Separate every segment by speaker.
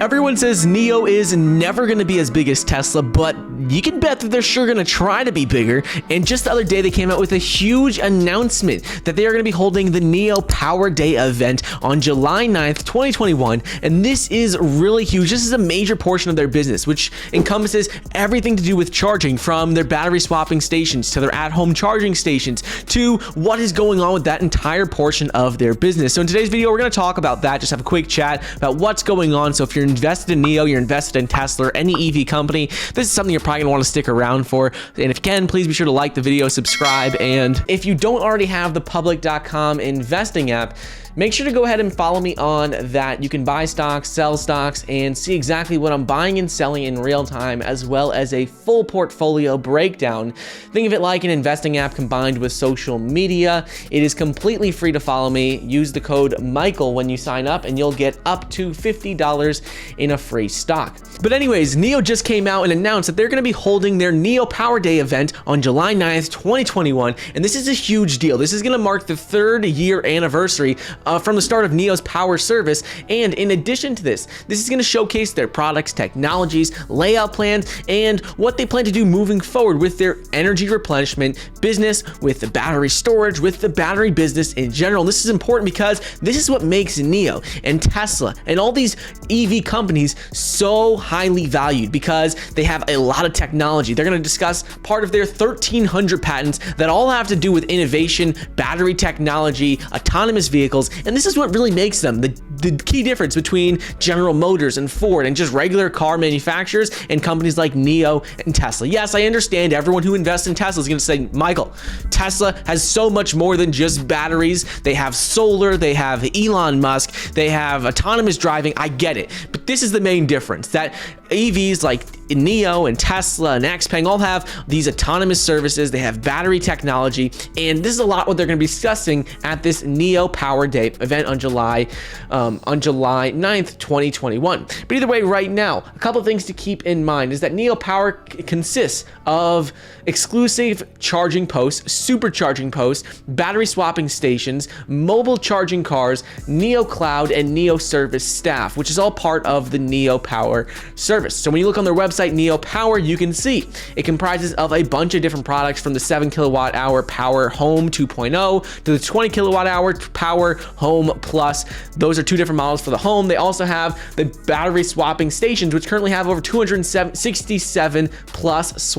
Speaker 1: Everyone says NIO is never going to be as big as Tesla, but you can bet that they're sure going to try to be bigger. And just the other day, they came out with a huge announcement that they are going to be holding the NIO Power Day event on July 9th, 2021. And this is really huge. This is a major portion of their business, which encompasses everything to do with charging, from their battery swapping stations to their at-home charging stations to what is going on with that entire portion of their business. So in today's video, we're going to talk about that, just have a quick chat about what's going on. So if you're invested in NIO, you're invested in Tesla or any EV company, this is something you're probably gonna want to stick around for. And if you can, please be sure to like the video, subscribe, and if you don't already have the public.com investing app, make sure to go ahead and follow me on that. You can buy stocks, sell stocks, and see exactly what I'm buying and selling in real time, as well as a full portfolio breakdown. Think of it like an investing app combined with social media. It is completely free to follow me. Use the code Michael when you sign up, and you'll get up to $50 in a free stock. But anyways, NIO just came out and announced that they're going to be holding their NIO Power Day event on July 9th, 2021. And this is a huge deal. This is going to mark the 3rd year anniversary from the start of NIO's power service. And in addition to this is going to showcase their products, technologies, layout plans, and what they plan to do moving forward with their energy replenishment business, with the battery storage, with the battery business in general. This is important because this is what makes NIO and Tesla and all these EV companies so highly valued, because they have a lot of technology. They're going to discuss part of their 1,300 patents that all have to do with innovation, battery technology, autonomous vehicles, and this is what really makes them the key difference between General Motors and Ford and just regular car manufacturers and companies like NIO and Tesla. Yes, I understand everyone who invests in Tesla is going to say, Michael, Tesla has so much more than just batteries. They have solar, they have Elon Musk, they have autonomous driving. I get it, but this is the main difference, that EVs like NIO and Tesla and XPeng all have these autonomous services. They have battery technology, and this is a lot what they're going to be discussing at this NIO Power Day event on July 9th, 2021. But either way, right now, a couple of things to keep in mind is that NIO Power consists of exclusive charging posts, supercharging posts, battery swapping stations, mobile charging cars, NIO Cloud, and NIO Service staff, which is all part of the NIO Power service. So when you look on their website, NIO Power, you can see it comprises of a bunch of different products, from the 7 kilowatt hour Power Home 2.0 to the 20 kilowatt hour Power Home Plus. Those are two different models for the home. They also have the battery swapping stations, which currently have over 267 plus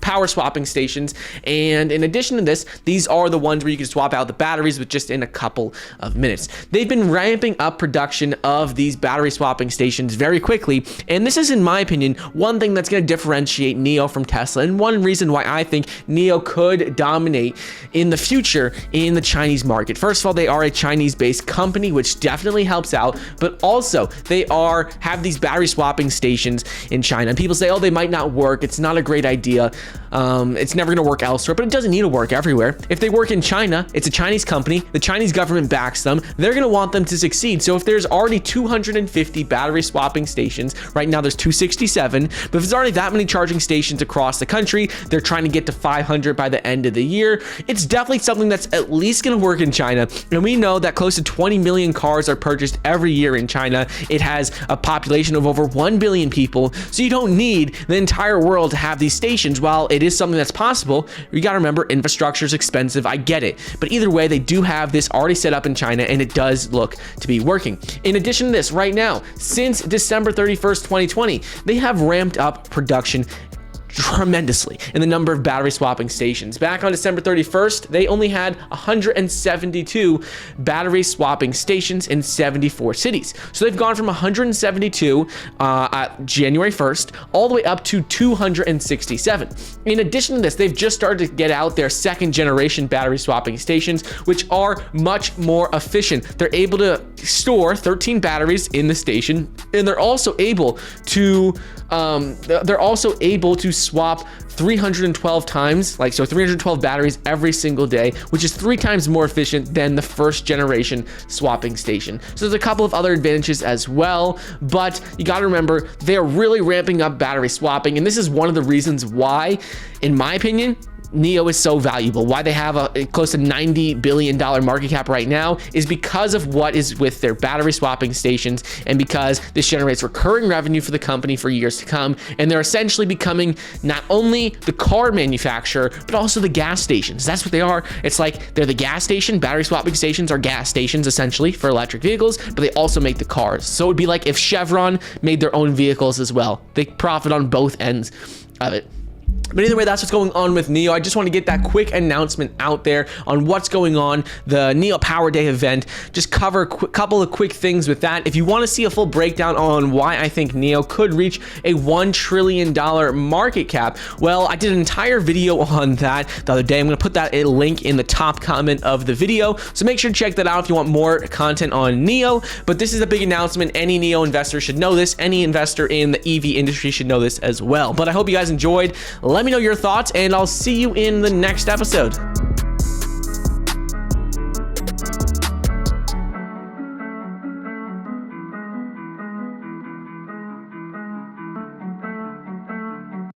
Speaker 1: power swapping stations. And in addition to this, these are the ones where you can swap out the batteries with just in a couple of minutes. They've been ramping up production of these battery swapping stations very quickly, and this is, in my opinion, one thing that's going to differentiate NIO from Tesla, and one reason why I think NIO could dominate in the future in the Chinese market. First of all, they are a Chinese-based company, which definitely helps out, but also they have these battery swapping stations in China, and people say, oh, they might not work, it's not a great idea. It's never going to work elsewhere, but it doesn't need to work everywhere. If they work in China, it's a Chinese company, the Chinese government backs them, they're going to want them to succeed. So if there's already 250 battery swapping stations, right now there's 267, but if there's already that many charging stations across the country, they're trying to get to 500 by the end of the year, it's definitely something that's at least going to work in China. And we know that close to 20 million cars are purchased every year in China. It has a population of over 1 billion people, so you don't need the entire world to have these stations. While it is something that's possible, you got to remember, infrastructure is expensive. I get it. But either way, they do have this already set up in China, and it does look to be working. In addition to this, right now, since December 31st, 2020, they have ramped up production tremendously in the number of battery swapping stations. Back on December 31st, they only had 172 battery swapping stations in 74 cities. So they've gone from 172 at January 1st all the way up to 267. In addition to this, they've just started to get out their 2nd generation battery swapping stations, which are much more efficient. They're able to store 13 batteries in the station, and they're also able to swap 312 times, so 312 batteries every single day, which is 3 times more efficient than the 1st generation swapping station. So there's a couple of other advantages as well, but you got to remember, they're really ramping up battery swapping, and this is one of the reasons why, in my opinion, NIO is so valuable, why they have a close to $90 billion market cap right now, is because of what is with their battery swapping stations, and because this generates recurring revenue for the company for years to come. And they're essentially becoming not only the car manufacturer, but also the gas stations. That's what they are. It's like they're the gas station. Battery swapping stations are gas stations essentially for electric vehicles, but they also make the cars. So it would be like if Chevron made their own vehicles as well. They profit on both ends of it. But either way, that's what's going on with NIO. I just want to get that quick announcement out there on what's going on, the NIO Power Day event. Just cover a couple of quick things with that. If you want to see a full breakdown on why I think NIO could reach a $1 trillion market cap, well, I did an entire video on that the other day. I'm going to put that a link in the top comment of the video. So make sure to check that out if you want more content on NIO. But this is a big announcement. Any NIO investor should know this. Any investor in the EV industry should know this as well. But I hope you guys enjoyed. Let me know your thoughts, and I'll see you in the next episode.